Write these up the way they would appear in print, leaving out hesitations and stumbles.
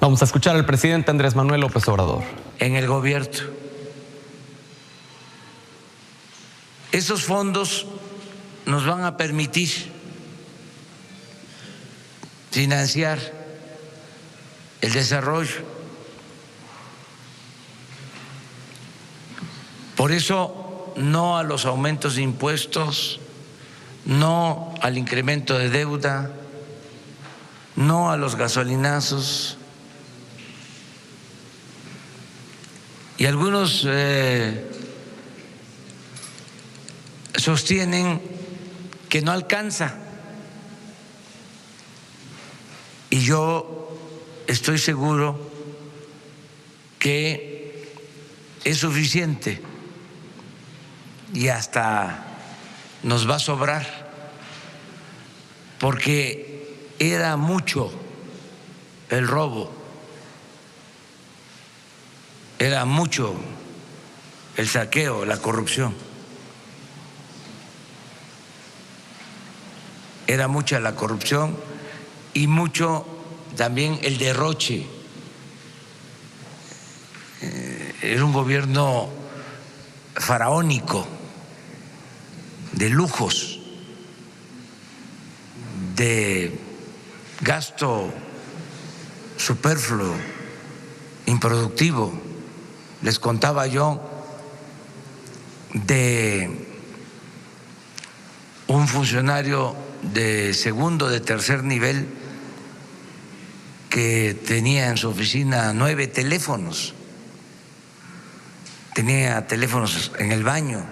Vamos a escuchar al presidente Andrés Manuel López Obrador. En el gobierno, esos fondos nos van a permitir financiar el desarrollo. Por eso, no a los aumentos de impuestos, no al incremento de deuda, no a los gasolinazos. Y algunos sostienen que no alcanza. Y yo estoy seguro que es suficiente y hasta nos va a sobrar, porque era mucho el robo, era mucho el saqueo, la corrupción, era mucha la corrupción y mucho también el derroche. Era un gobierno faraónico, de lujos, de gasto superfluo, improductivo. Les contaba yo de un funcionario de segundo, de tercer nivel, que tenía en su oficina 9 teléfonos, tenía teléfonos en el baño,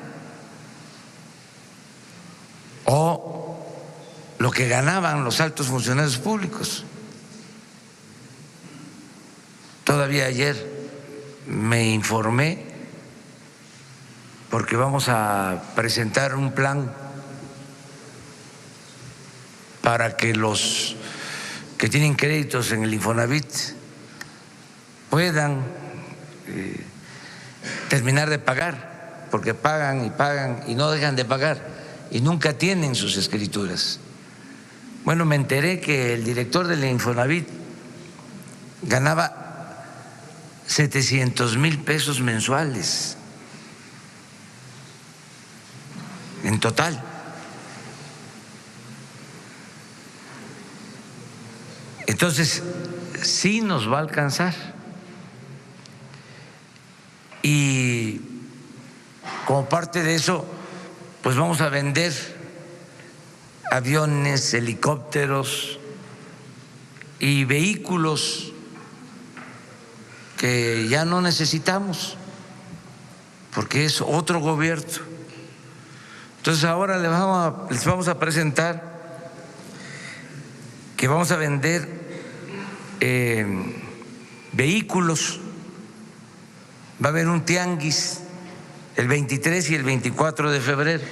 o lo que ganaban los altos funcionarios públicos. Todavía ayer me informé, porque vamos a presentar un plan para que los que tienen créditos en el Infonavit puedan terminar de pagar, porque pagan y pagan y no dejan de pagar y nunca tienen sus escrituras. Bueno, me enteré que el director del Infonavit ganaba 700,000 pesos mensuales en total. Entonces, sí nos va a alcanzar. Y como parte de eso, pues vamos a vender aviones, helicópteros y vehículos que ya no necesitamos, porque es otro gobierno. Entonces ahora les vamos a presentar que vamos a vender vehículos. Va a haber un tianguis el 23 y el 24 de febrero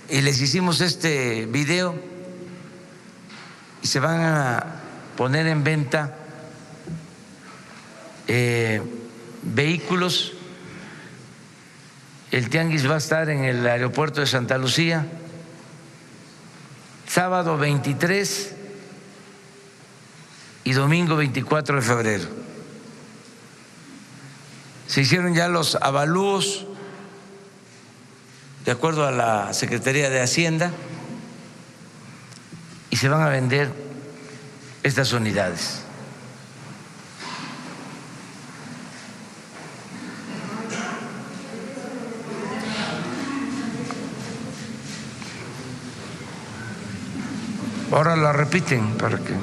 y les hicimos este video y se van a poner en venta vehículos. El tianguis va a estar en el aeropuerto de Santa Lucía, sábado 23 y domingo 24 de febrero. Se hicieron ya los avalúos de acuerdo a la Secretaría de Hacienda y se van a vender estas unidades. Ahora la repiten para que...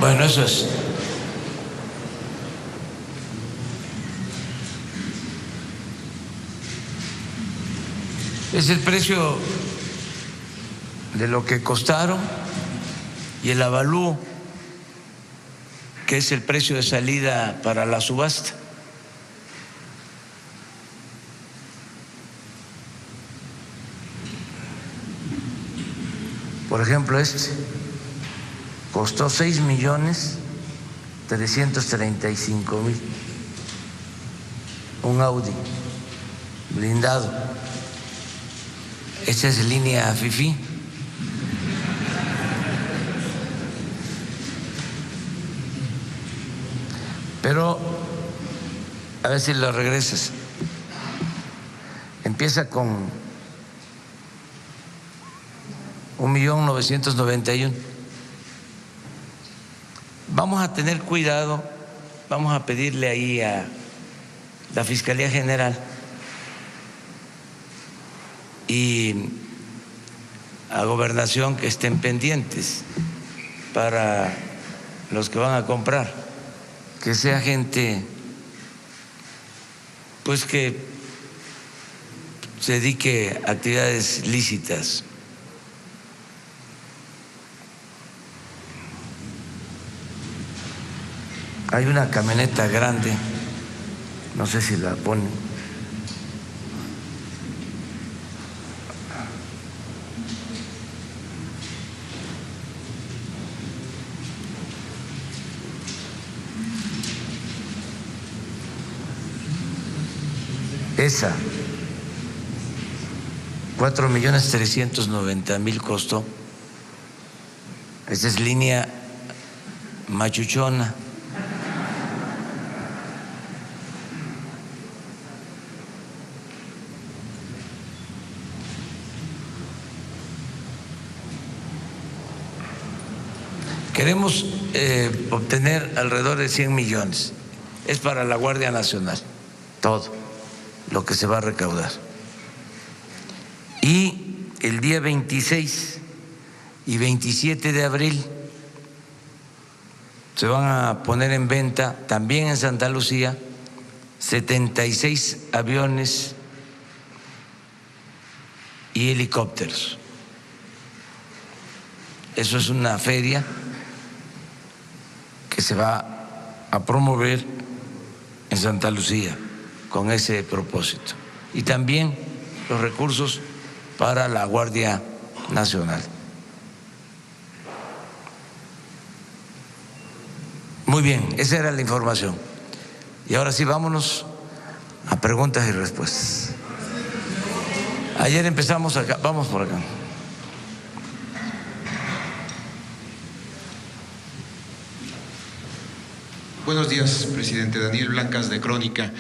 Bueno, eso es. Es el precio de lo que costaron y el avalúo, que es el precio de salida para la subasta. Por ejemplo, este costó 6.335.000, un Audi blindado. Esta es línea FIFI. Pero a ver si lo regresas. Empieza con 1.991.000. Vamos a tener cuidado, vamos a pedirle ahí a la Fiscalía General y a Gobernación que estén pendientes para los que van a comprar, que sea gente pues que se dedique a actividades lícitas. Hay una camioneta grande, no sé si la ponen. Esa, 4.390.000 costó. Esa es línea machuchona. Queremos obtener alrededor de 100 millones. Es para la Guardia Nacional, todo lo que se va a recaudar. Y el día 26 y 27 de abril se van a poner en venta también en Santa Lucía 76 aviones y helicópteros. Eso es una feria que se va a promover en Santa Lucía con ese propósito. Y también los recursos para la Guardia Nacional. Muy bien, esa era la información. Y ahora sí, vámonos a preguntas y respuestas. Ayer empezamos acá, vamos por acá. Buenos días, presidente. Daniel Blancas, de Crónica.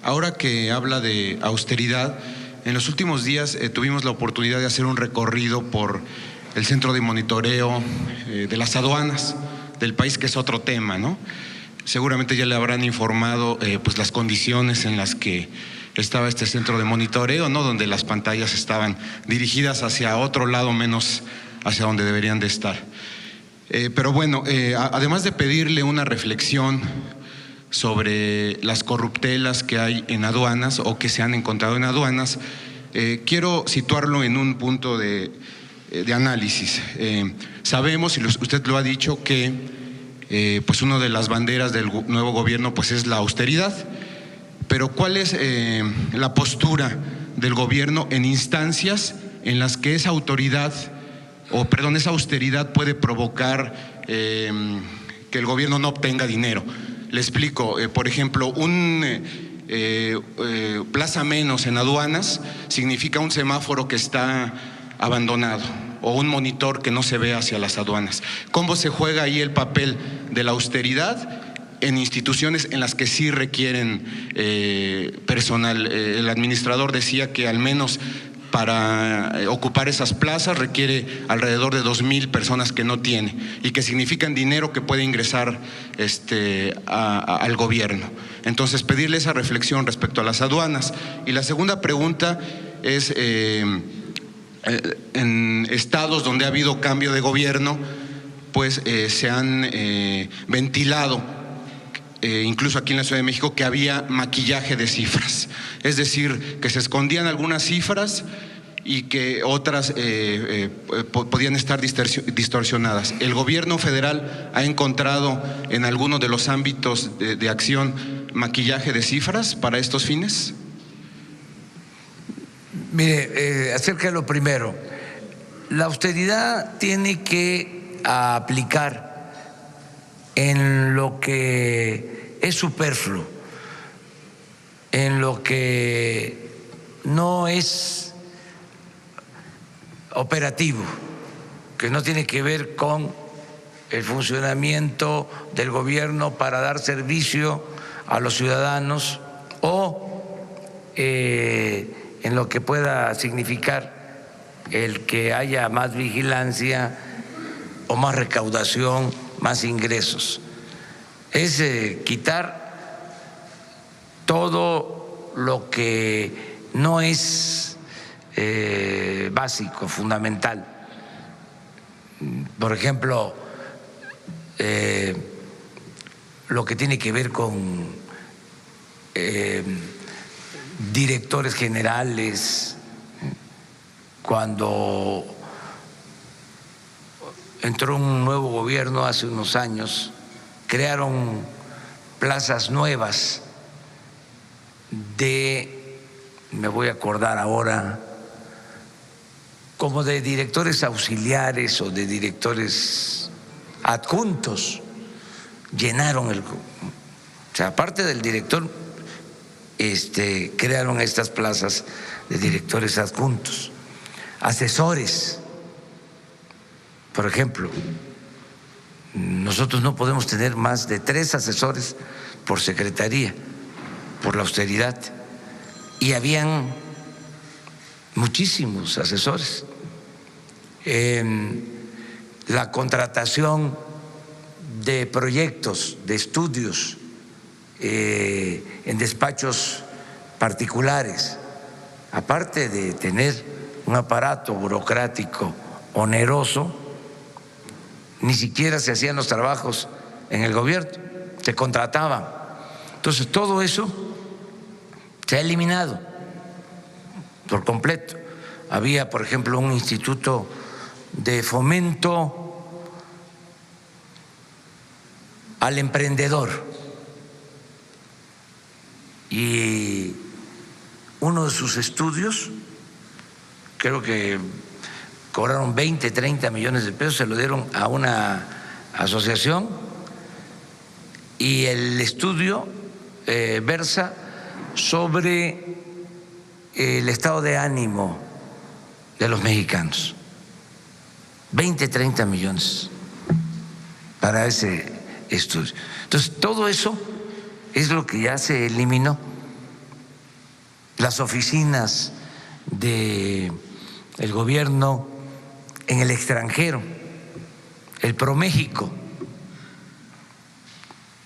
Ahora que habla de austeridad, en los últimos días tuvimos la oportunidad de hacer un recorrido por el centro de monitoreo de las aduanas del país, que es otro tema, ¿no? Seguramente ya le habrán informado pues las condiciones en las que estaba este centro de monitoreo, ¿no? Donde las pantallas estaban dirigidas hacia otro lado, menos hacia donde deberían de estar. Pero bueno, además de pedirle una reflexión sobre las corruptelas que hay en aduanas o que se han encontrado en aduanas, quiero situarlo en un punto de análisis. Sabemos, y usted lo ha dicho, que pues una de las banderas del nuevo gobierno pues es la austeridad, pero ¿cuál es la postura del gobierno en instancias en las que esa esa austeridad puede provocar que el gobierno no obtenga dinero? Le explico, por ejemplo, plaza menos en aduanas significa un semáforo que está abandonado o un monitor que no se ve hacia las aduanas. ¿Cómo se juega ahí el papel de la austeridad en instituciones en las que sí requieren personal? El administrador decía que al menos para ocupar esas plazas requiere alrededor de 2,000 personas que no tiene y que significan dinero que puede ingresar al gobierno. Entonces, pedirle esa reflexión respecto a las aduanas. Y la segunda pregunta es, en estados donde ha habido cambio de gobierno, pues se han ventilado, incluso aquí en la Ciudad de México, que había maquillaje de cifras. Es decir, que se escondían algunas cifras y que otras podían estar distorsionadas. ¿El gobierno federal ha encontrado en alguno de los ámbitos de acción maquillaje de cifras para estos fines? Mire, acerca de lo primero, la austeridad tiene que aplicar en lo que es superfluo, en lo que no es operativo, que no tiene que ver con el funcionamiento del gobierno para dar servicio a los ciudadanos o en lo que pueda significar el que haya más vigilancia o más recaudación, más ingresos. Es quitar todo lo que no es básico, fundamental. Por ejemplo, lo que tiene que ver con directores generales. Cuando entró un nuevo gobierno hace unos años, crearon plazas nuevas me voy a acordar ahora, como de directores auxiliares o de directores adjuntos. Llenaron o sea, aparte del director, crearon estas plazas de directores adjuntos. Asesores, por ejemplo, nosotros no podemos tener más de 3 asesores por secretaría, por la austeridad, y habían muchísimos asesores. La contratación de proyectos, de estudios en despachos particulares, aparte de tener un aparato burocrático oneroso, ni siquiera se hacían los trabajos en el gobierno, se contrataban. Entonces todo eso se ha eliminado por completo. Había, por ejemplo, un instituto de fomento al emprendedor y uno de sus estudios, creo que cobraron 20, 30 millones de pesos, se lo dieron a una asociación y el estudio versa sobre el estado de ánimo de los mexicanos. 20, 30 millones para ese estudio. Entonces, todo eso es lo que ya se eliminó. Las oficinas del gobierno en el extranjero, el ProMéxico,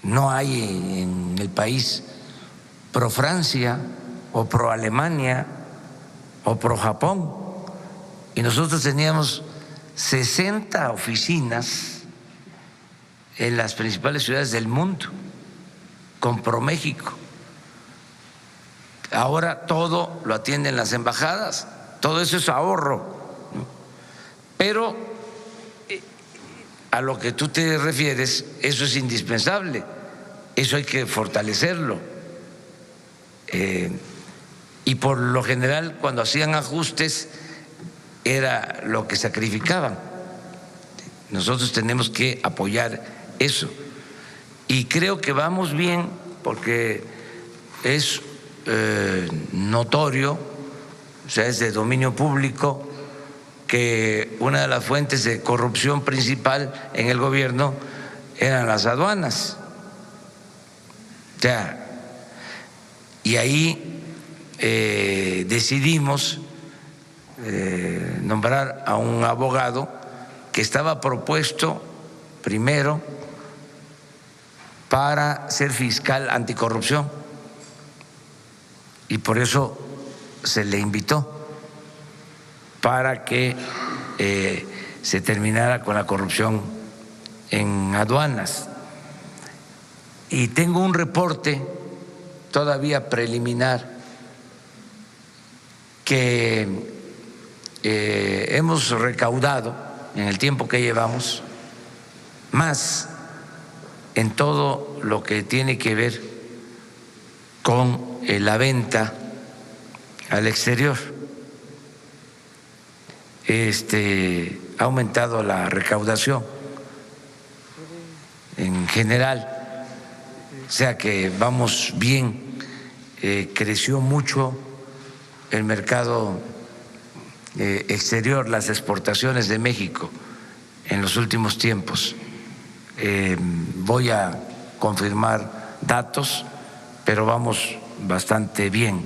no hay en el país ProFrancia o ProAlemania o ProJapón, y nosotros teníamos 60 oficinas en las principales ciudades del mundo con ProMéxico. Ahora todo lo atienden las embajadas, todo eso es ahorro, ¿no? Pero a lo que tú te refieres, eso es indispensable, eso hay que fortalecerlo. Y por lo general, cuando hacían ajustes, era lo que sacrificaban. Nosotros tenemos que apoyar eso. Y creo que vamos bien porque es notorio, o sea, es de dominio público, que una de las fuentes de corrupción principal en el gobierno eran las aduanas. O sea, y ahí decidimos nombrar a un abogado que estaba propuesto primero para ser fiscal anticorrupción, y por eso se le invitó para que se terminara con la corrupción en aduanas. Y tengo un reporte todavía preliminar que hemos recaudado en el tiempo que llevamos más en todo lo que tiene que ver con la venta al exterior. Ha aumentado la recaudación en general, o sea que vamos bien. Creció mucho el mercado exterior, las exportaciones de México en los últimos tiempos. Voy a confirmar datos, pero vamos bastante bien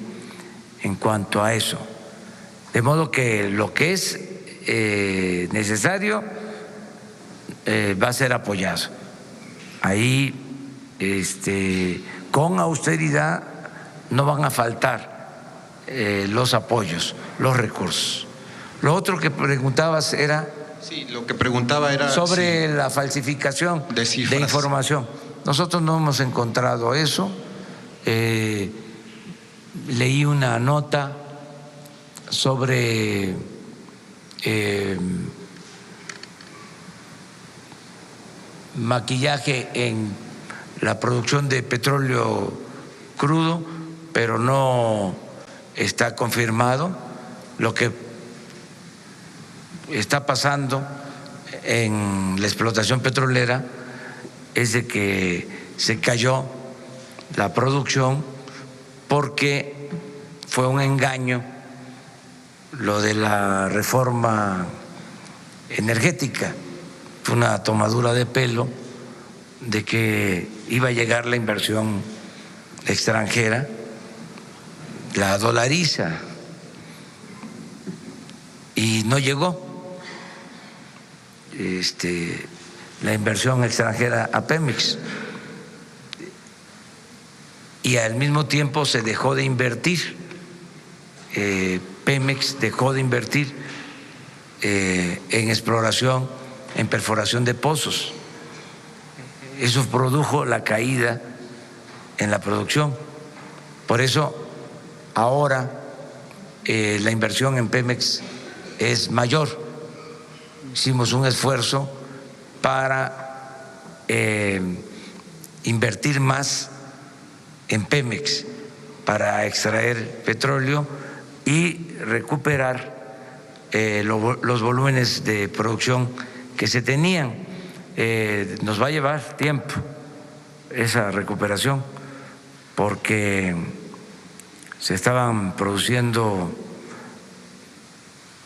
en cuanto a eso. De modo que lo que es necesario va a ser apoyado. Ahí, con austeridad, no van a faltar los apoyos, los recursos. Lo otro que preguntabas era… Sí, lo que preguntaba era… sobre la falsificación de información. Nosotros no hemos encontrado eso. Leí una nota sobre maquillaje en la producción de petróleo crudo, pero no está confirmado. Lo que está pasando en la explotación petrolera es de que se cayó la producción porque fue un engaño lo de la reforma energética. Fue una tomadura de pelo de que iba a llegar la inversión extranjera, la dolariza, y no llegó la inversión extranjera a Pemex, y al mismo tiempo se dejó de invertir. Pemex dejó de invertir en exploración, en perforación de pozos. Eso produjo la caída en la producción. Por eso ahora la inversión en Pemex es mayor. Hicimos un esfuerzo para invertir más en Pemex para extraer petróleo y recuperar los volúmenes de producción que se tenían. Nos va a llevar tiempo esa recuperación porque se estaban produciendo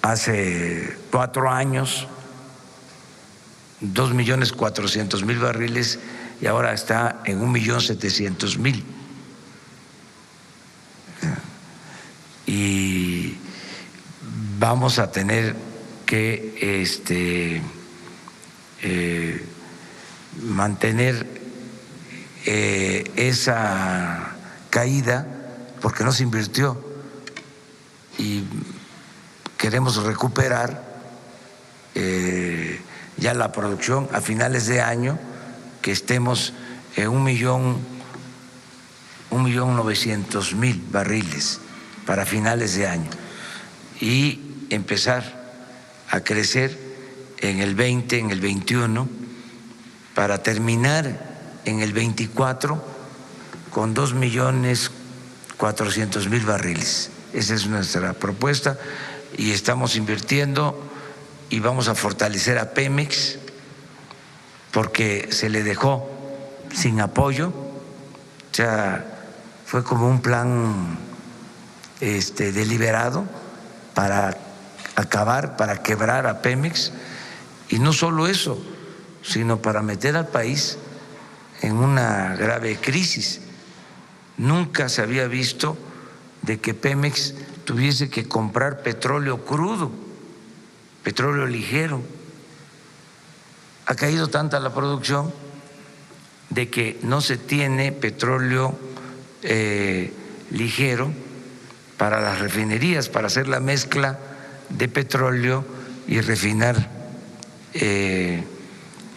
hace 4 años 2.400.000 barriles y ahora está en 1.700.000. Y vamos a tener que mantener esa caída porque no se invirtió y queremos recuperar ya la producción a finales de año, que estemos en 1.900.000 barriles para finales de año y empezar a crecer en el 20, en el 21, para terminar en el 24 con 2.400.000 barriles. Esa es nuestra propuesta y estamos invirtiendo y vamos a fortalecer a Pemex porque se le dejó sin apoyo. O sea, fue como un plan deliberado para acabar, para quebrar a Pemex, y no solo eso, sino para meter al país en una grave crisis. Nunca se había visto de que Pemex tuviese que comprar petróleo crudo, petróleo ligero. Ha caído tanta la producción de que no se tiene petróleo ligero para las refinerías, para hacer la mezcla de petróleo y refinar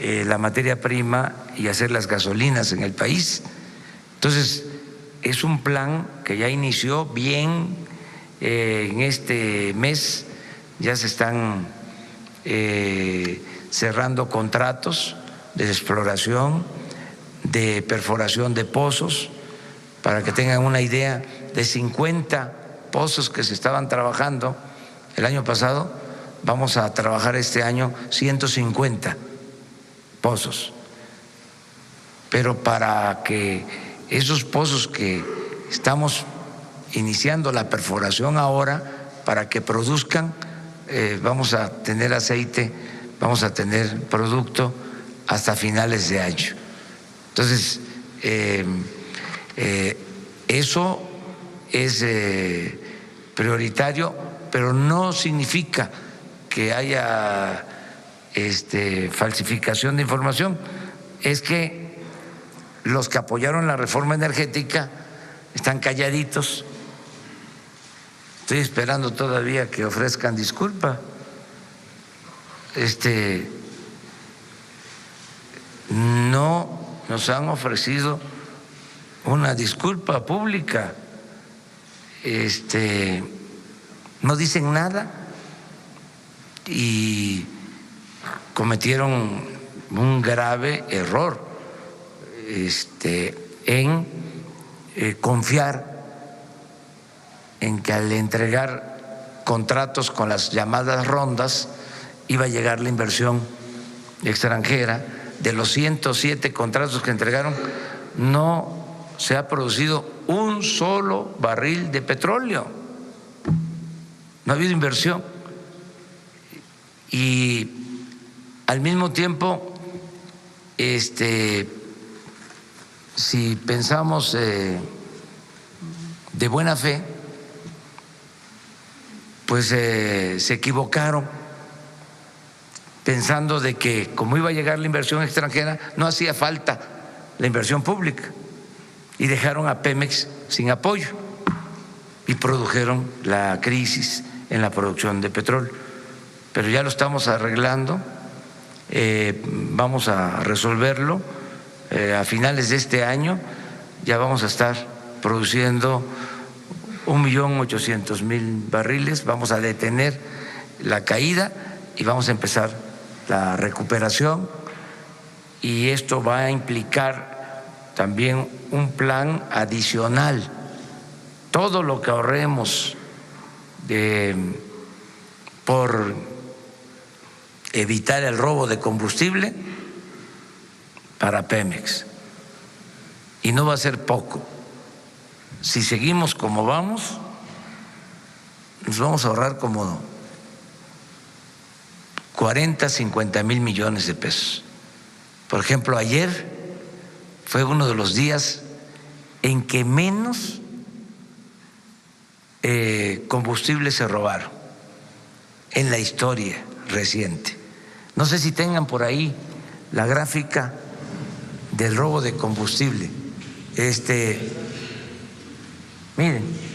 la materia prima y hacer las gasolinas en el país. Entonces, es un plan que ya inició bien. En este mes ya se están cerrando contratos de exploración, de perforación de pozos. Para que tengan una idea, de 50 pozos que se estaban trabajando el año pasado, vamos a trabajar este año 150 pozos. Pero para que esos pozos que estamos iniciando la perforación ahora, para que produzcan, vamos a tener aceite, vamos a tener producto hasta finales de año. Entonces, eso es prioritario, pero no significa que haya falsificación de información. Es que los que apoyaron la reforma energética están calladitos. Estoy esperando todavía que ofrezcan disculpa. No nos han ofrecido una disculpa pública, no dicen nada y cometieron un grave error en confiar en que al entregar contratos con las llamadas rondas iba a llegar la inversión extranjera. De los 107 contratos que entregaron, no se ha producido un solo barril de petróleo, no ha habido inversión. Y al mismo tiempo, si pensamos de buena fe, pues se equivocaron pensando de que como iba a llegar la inversión extranjera, no hacía falta la inversión pública, y dejaron a Pemex sin apoyo y produjeron la crisis en la producción de petróleo. Pero ya lo estamos arreglando, vamos a resolverlo. A finales de este año ya vamos a estar produciendo 1.800.000 barriles, vamos a detener la caída y vamos a empezar la recuperación, y esto va a implicar también un plan adicional. Todo lo que ahorremos por evitar el robo de combustible para Pemex, y no va a ser poco. Si seguimos como vamos, nos vamos a ahorrar como 40-50 mil millones de pesos. Por ejemplo, ayer fue uno de los días en que menos combustible se robaron en la historia reciente. No sé si tengan por ahí la gráfica del robo de combustible. Miren.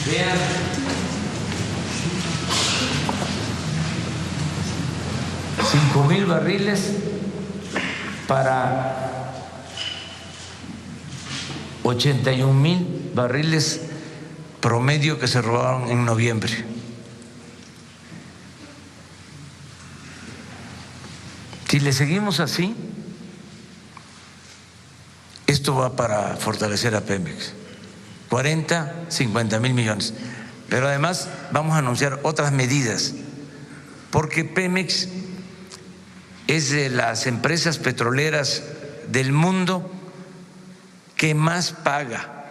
Vean, 5,000 barriles para 81,000 barriles promedio que se robaron en noviembre. Si le seguimos así, esto va para fortalecer a Pemex. 40-50 mil millones. Pero además vamos a anunciar otras medidas, porque Pemex es de las empresas petroleras del mundo que más paga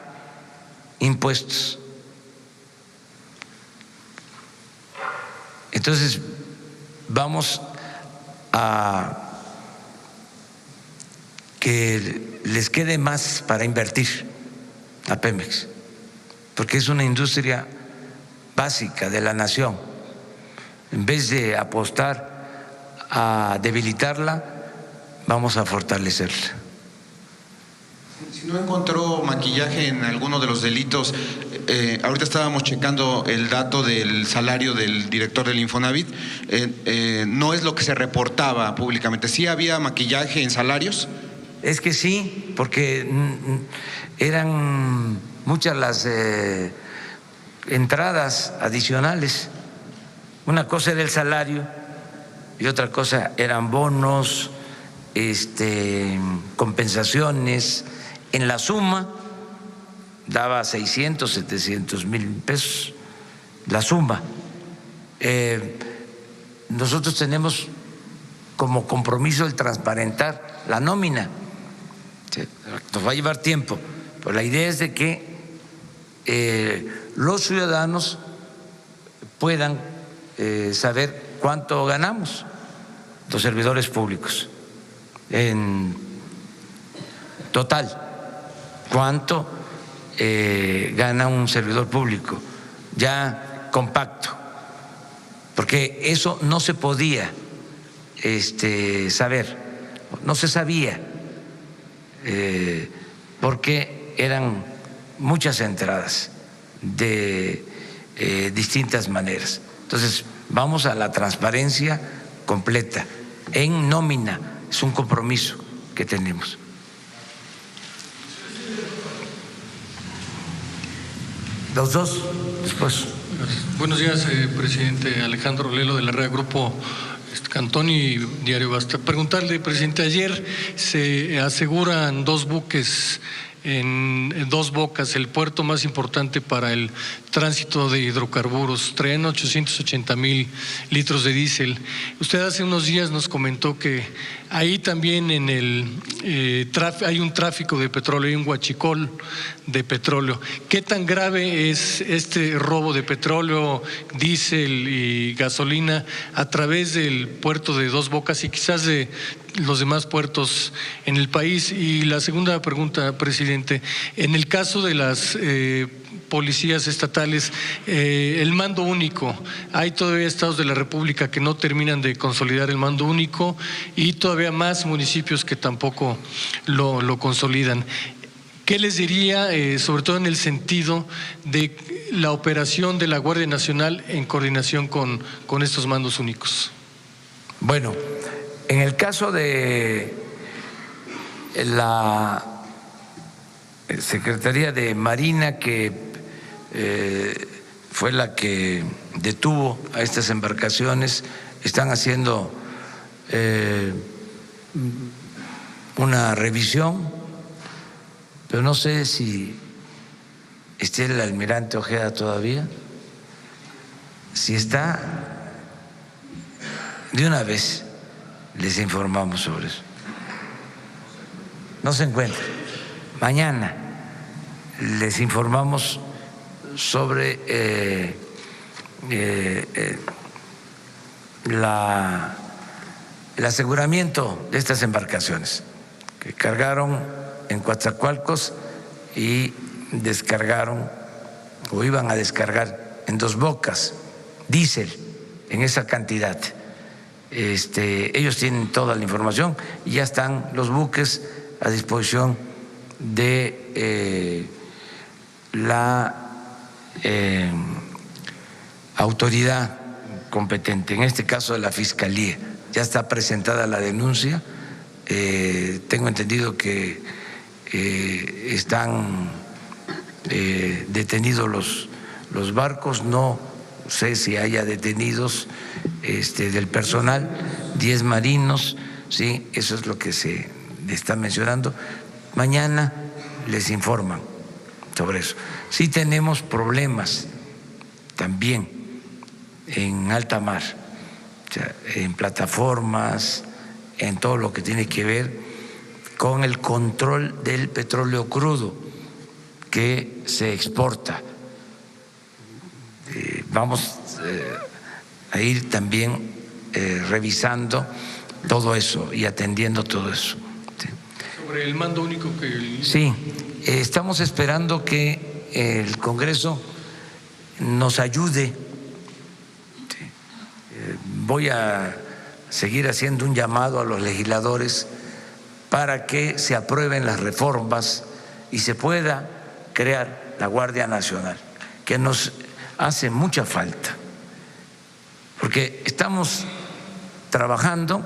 impuestos. Entonces vamos a que les quede más para invertir a Pemex, porque es una industria básica de la nación. En vez de apostar a debilitarla, vamos a fortalecerla. Si no encontró maquillaje en alguno de los delitos, ahorita estábamos checando el dato del salario del director del Infonavit. No es lo que se reportaba públicamente. ¿Sí había maquillaje en salarios? Es que sí, porque eran muchas las entradas adicionales. Una cosa era el salario y otra cosa eran bonos, compensaciones. En la suma daba 600, 700 mil pesos la suma. Nosotros tenemos como compromiso el transparentar la nómina. Nos va a llevar tiempo, pero la idea es de que los ciudadanos puedan saber cuánto ganamos los servidores públicos en total, cuánto gana un servidor público ya compacto, porque eso no se podía saber, no se sabía, porque eran muchas entradas de distintas maneras. Entonces, vamos a la transparencia completa en nómina, es un compromiso que tenemos. Los dos, después. Gracias. Buenos días, presidente. Alejandro Lelo de la red Grupo Cantón y Diario Basta. Preguntarle, presidente, ayer se aseguran 2 buques en Dos Bocas, el puerto más importante para el tránsito de hidrocarburos, traen 880,000 litros de diésel. Usted hace unos días nos comentó que ahí también en hay un tráfico de petróleo, hay un huachicol de petróleo. ¿Qué tan grave es este robo de petróleo, diésel y gasolina a través del puerto de Dos Bocas y quizás de los demás puertos en el país? Y la segunda pregunta, presidente, en el caso de las policías estatales, el mando único, hay todavía estados de la República que no terminan de consolidar el mando único y todavía más municipios que tampoco lo consolidan. ¿Qué les diría, sobre todo en el sentido de la operación de la Guardia Nacional en coordinación con estos mandos únicos? Bueno, en el caso de la Secretaría de Marina, que fue la que detuvo a estas embarcaciones, están haciendo una revisión, pero no sé si esté el almirante Ojeda todavía. Si está, de una vez les informamos sobre eso. No se encuentra. Mañana les informamos sobre el aseguramiento de estas embarcaciones que cargaron en Coatzacoalcos y descargaron o iban a descargar en Dos Bocas diésel en esa cantidad. Ellos tienen toda la información y ya están los buques a disposición de la autoridad competente, en este caso de la Fiscalía. Ya está presentada la denuncia, tengo entendido que están detenidos los barcos, no sé si haya detenidos del personal, 10 marinos, sí, eso es lo que se está mencionando. Mañana les informan sobre eso. Sí tenemos problemas también en alta mar, o sea, en plataformas, en todo lo que tiene que ver con el control del petróleo crudo que se exporta. Vamos a ir también revisando todo eso y atendiendo todo eso. Sobre el mando único que… Sí, estamos esperando que el Congreso nos ayude. Voy a seguir haciendo un llamado a los legisladores para que se aprueben las reformas y se pueda crear la Guardia Nacional. que nos hace mucha falta, porque estamos trabajando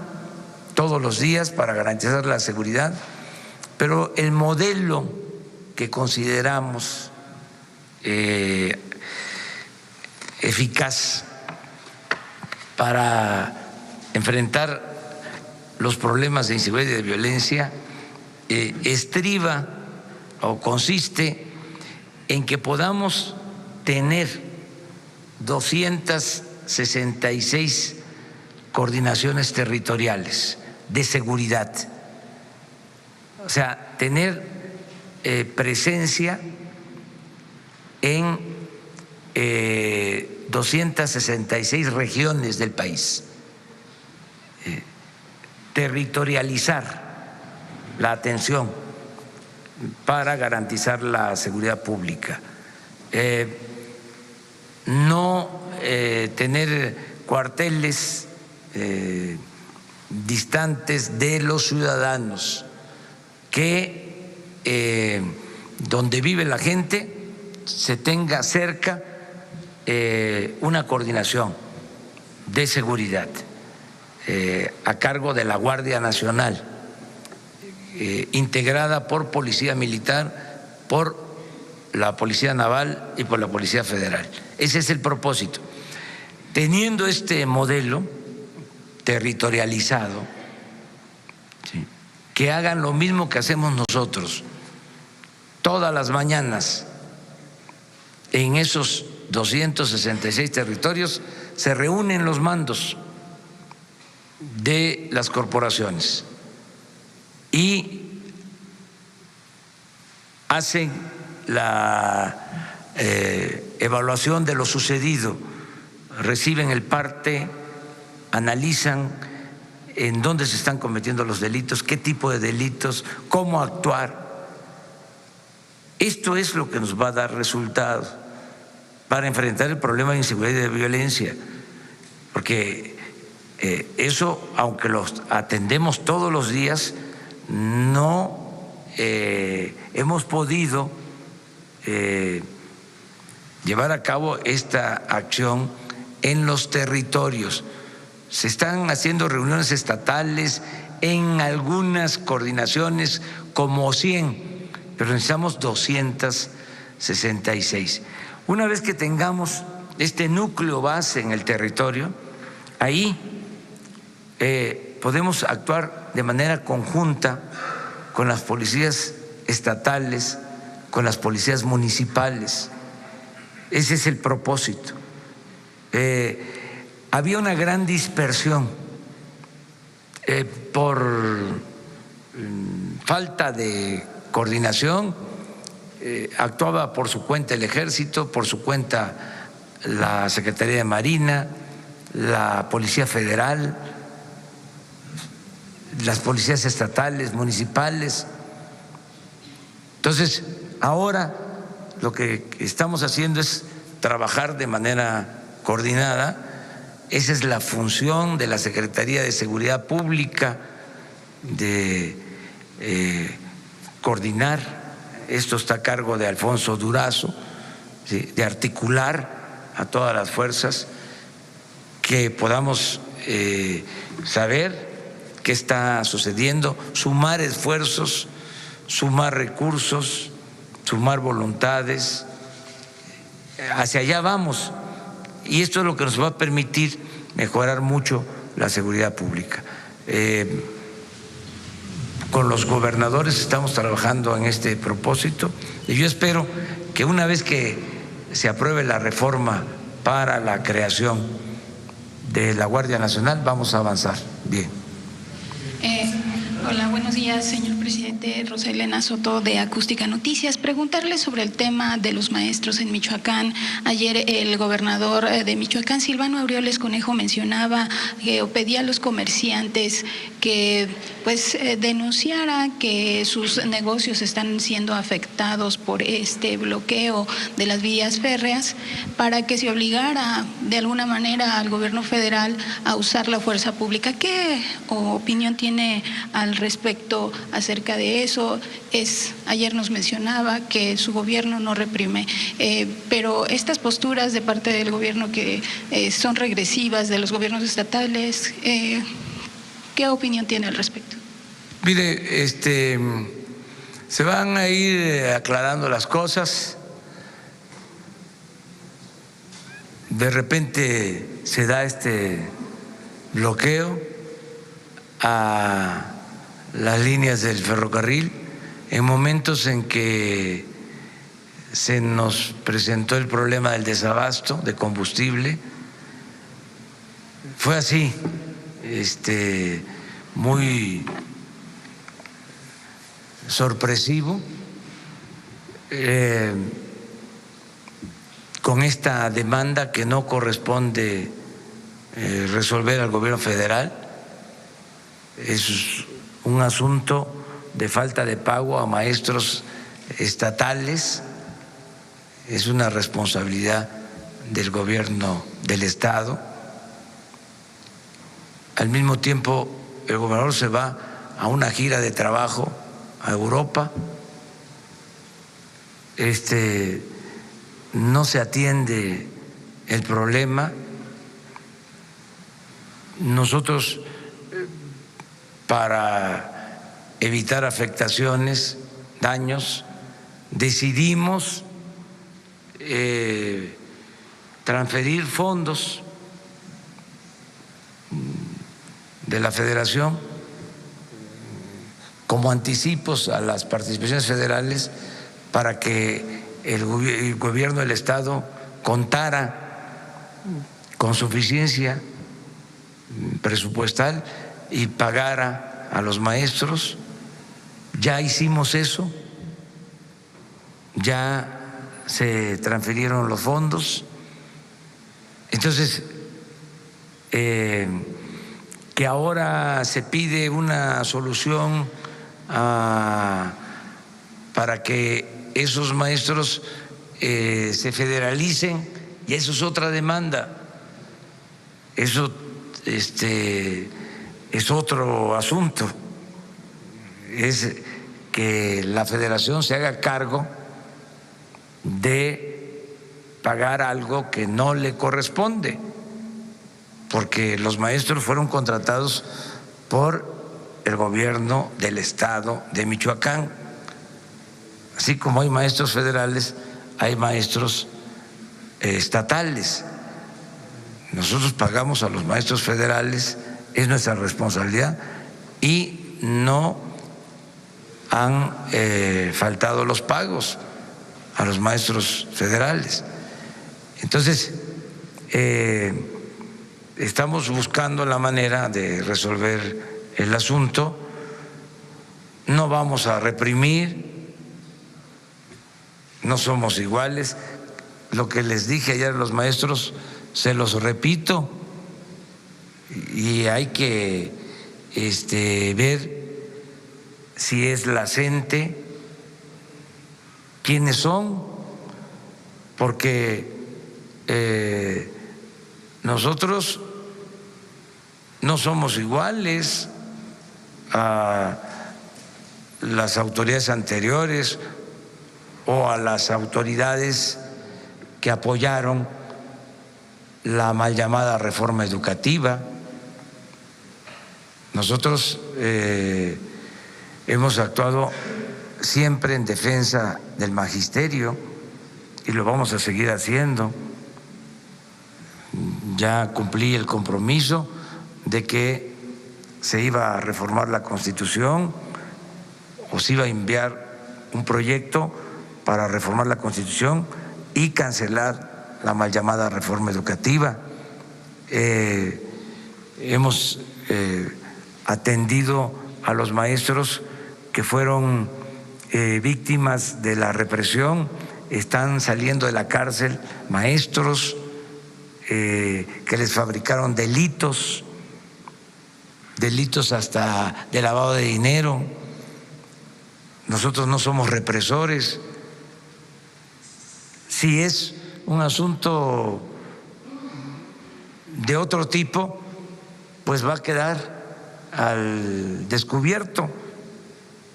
todos los días para garantizar la seguridad, pero el modelo que consideramos eficaz para enfrentar los problemas de inseguridad y de violencia estriba o consiste en que podamos tener 266 coordinaciones territoriales de seguridad, o sea, tener presencia en 266 regiones del país, territorializar la atención para garantizar la seguridad pública, no tener cuarteles distantes de los ciudadanos, que donde vive la gente se tenga cerca una coordinación de seguridad a cargo de la Guardia Nacional, integrada por Policía Militar, por la Policía Naval y por la Policía Federal. Ese es el propósito. Teniendo este modelo territorializado, ¿sí?, que hagan lo mismo que hacemos nosotros todas las mañanas en esos 266 territorios. Se reúnen los mandos de las corporaciones y hacen la evaluación de lo sucedido, reciben el parte, analizan en dónde se están cometiendo los delitos, qué tipo de delitos, cómo actuar. Esto es lo que nos va a dar resultados para enfrentar el problema de inseguridad y de violencia, porque eso, aunque los atendemos todos los días, no hemos podido llevar a cabo esta acción en los territorios. Se están haciendo reuniones estatales en algunas coordinaciones como 100, pero necesitamos 266. Una vez que tengamos este núcleo base en el territorio, ahí podemos actuar de manera conjunta con las policías estatales, con las policías municipales. Ese es el propósito. Había una gran dispersión por falta de coordinación. Actuaba por su cuenta el Ejército, por su cuenta la Secretaría de Marina, la Policía Federal, las policías estatales, municipales. Entonces, ahora lo que estamos haciendo es trabajar de manera coordinada. Esa es la función de la Secretaría de Seguridad Pública, de coordinar. Esto está a cargo de Alfonso Durazo, ¿sí?, de articular a todas las fuerzas, que podamos saber qué está sucediendo, sumar esfuerzos, sumar recursos, sumar voluntades. Hacia allá vamos, y esto es lo que nos va a permitir mejorar mucho la seguridad pública. Con los gobernadores estamos trabajando en este propósito, y yo espero que una vez que se apruebe la reforma para la creación de la Guardia Nacional, vamos a avanzar bien. Hola, buenos días, señor presidente. Rosa Elena Soto, de Acústica Noticias. Preguntarle sobre el tema de los maestros en Michoacán. Ayer el gobernador de Michoacán, Silvano Aureoles Conejo, mencionaba o pedía a los comerciantes que denunciara que sus negocios están siendo afectados por este bloqueo de las vías férreas, para que se obligara de alguna manera al gobierno federal a usar la fuerza pública. ¿Qué opinión tiene al respecto acerca acerca de eso. Ayer nos mencionaba que su gobierno no reprime, pero estas posturas de parte del gobierno que son regresivas de los gobiernos estatales, ¿qué opinión tiene al respecto? Mire, se van a ir aclarando las cosas. De repente se da este bloqueo a las líneas del ferrocarril en momentos en que se nos presentó el problema del desabasto de combustible. Fue así, muy sorpresivo, con esta demanda que no corresponde resolver al gobierno federal. Es un asunto de falta de pago a maestros estatales, es una responsabilidad del gobierno del estado. Al mismo tiempo, el gobernador se va a una gira de trabajo a Europa. No se atiende el problema. Nosotros, para evitar afectaciones, daños, decidimos transferir fondos de la Federación como anticipos a las participaciones federales para que el gobierno del estado contara con suficiencia presupuestal y pagara a los maestros. Ya hicimos eso, ya se transfirieron los fondos. Entonces, que ahora se pide una solución para que esos maestros se federalicen, y eso es otra demanda. Eso es otro asunto, es que la federación se haga cargo de pagar algo que no le corresponde, porque los maestros fueron contratados por el gobierno del estado de Michoacán. Así como hay maestros federales, hay maestros estatales. Nosotros pagamos a los maestros federales, es nuestra responsabilidad, y no han faltado los pagos a los maestros federales. Entonces, estamos buscando la manera de resolver el asunto. No vamos a reprimir, no somos iguales. Lo que les dije ayer a los maestros, se los repito, y hay que ver si es la CENTE, quiénes son, porque nosotros no somos iguales a las autoridades anteriores o a las autoridades que apoyaron la mal llamada reforma educativa. Nosotros hemos actuado siempre en defensa del magisterio y lo vamos a seguir haciendo. Ya cumplí el compromiso de que se iba a reformar la Constitución, o se iba a enviar un proyecto para reformar la Constitución y cancelar la mal llamada reforma educativa. Hemos atendido a los maestros que fueron víctimas de la represión. Están saliendo de la cárcel maestros que les fabricaron delitos hasta de lavado de dinero. Nosotros no somos represores. Si es un asunto de otro tipo, pues va a quedar al descubierto.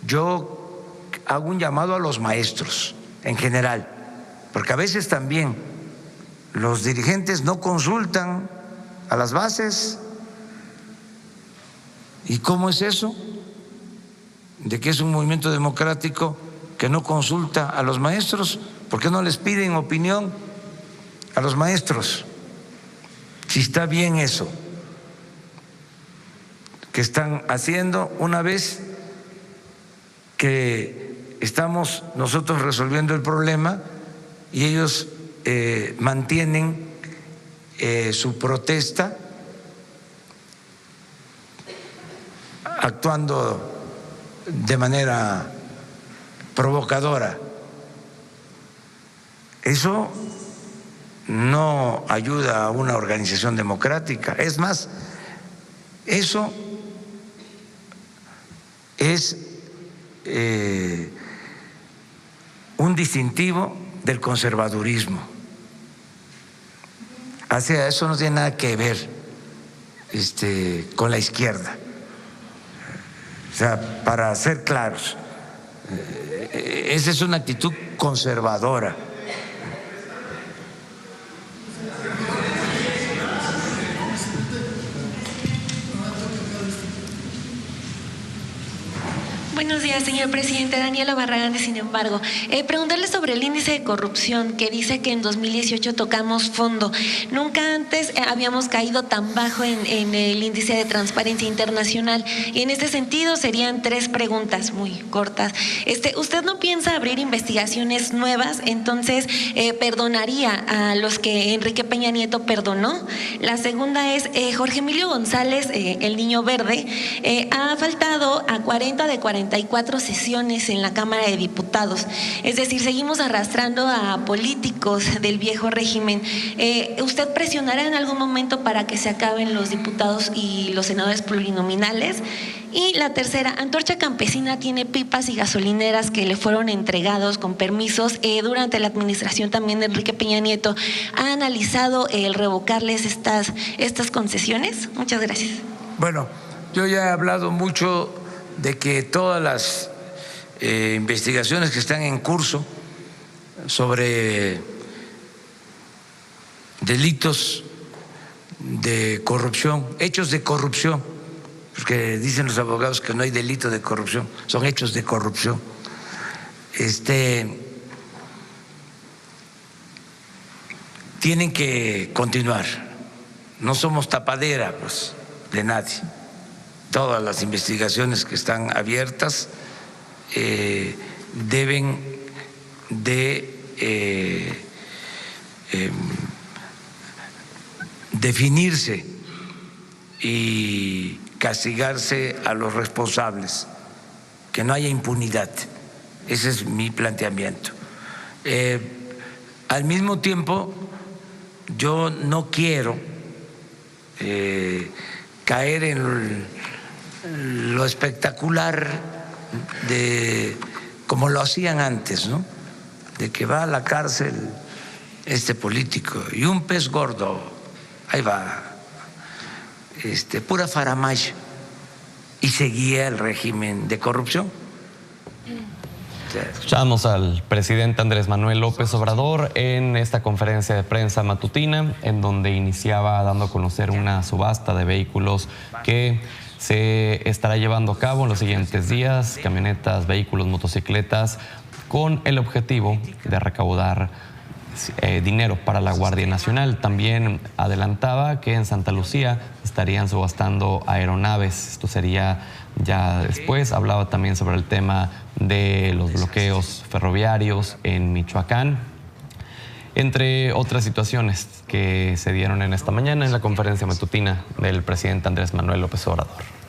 yo hago un llamado a los maestros en general, porque a veces también los dirigentes no consultan a las bases. ¿Y cómo es eso? De que es un movimiento democrático que no consulta a los maestros. ¿Por qué no les piden opinión a los maestros? Si está bien eso que están haciendo, una vez que estamos nosotros resolviendo el problema y ellos mantienen su protesta, actuando de manera provocadora. Eso no ayuda a una organización democrática. Es más, eso es un distintivo del conservadurismo. O sea, eso no tiene nada que ver con la izquierda. O sea, para ser claros, esa es una actitud conservadora. Buenos días, señor presidente. Daniela Barragán, sin embargo. Preguntarle sobre el índice de corrupción, que dice que en 2018 tocamos fondo. Nunca antes habíamos caído tan bajo en el índice de transparencia internacional. Y en este sentido serían 3 preguntas muy cortas. ¿Usted no piensa abrir investigaciones nuevas? Entonces, ¿perdonaría a los que Enrique Peña Nieto perdonó? La segunda es, Jorge Emilio González, el niño verde, ha faltado a 40 de 44 sesiones en la Cámara de Diputados. Es decir, seguimos arrastrando a políticos del viejo régimen. ¿Usted presionará en algún momento para que se acaben los diputados y los senadores plurinominales? Y la tercera, Antorcha Campesina tiene pipas y gasolineras que le fueron entregados con permisos durante la administración también de Enrique Peña Nieto. ¿Ha analizado el revocarles estas concesiones? Muchas gracias. Bueno, yo ya he hablado mucho de que todas las investigaciones que están en curso sobre delitos de corrupción, hechos de corrupción, porque dicen los abogados que no hay delito de corrupción, son hechos de corrupción, tienen que continuar. No somos tapadera, pues, de nadie. Todas las investigaciones que están abiertas deben de definirse y castigarse a los responsables, que no haya impunidad. Ese es mi planteamiento. Al mismo tiempo, yo no quiero caer en lo espectacular de como lo hacían antes, ¿no? De que va a la cárcel este político y un pez gordo, ahí va, pura faramaya, y seguía el régimen de corrupción. Escuchamos al presidente Andrés Manuel López Obrador en esta conferencia de prensa matutina, en donde iniciaba dando a conocer una subasta de vehículos que se estará llevando a cabo en los siguientes días, camionetas, vehículos, motocicletas, con el objetivo de recaudar dinero para la Guardia Nacional. También adelantaba que en Santa Lucía estarían subastando aeronaves. Esto sería ya después. Hablaba también sobre el tema de los bloqueos ferroviarios en Michoacán, entre otras situaciones que se dieron en esta mañana en la conferencia matutina del presidente Andrés Manuel López Obrador.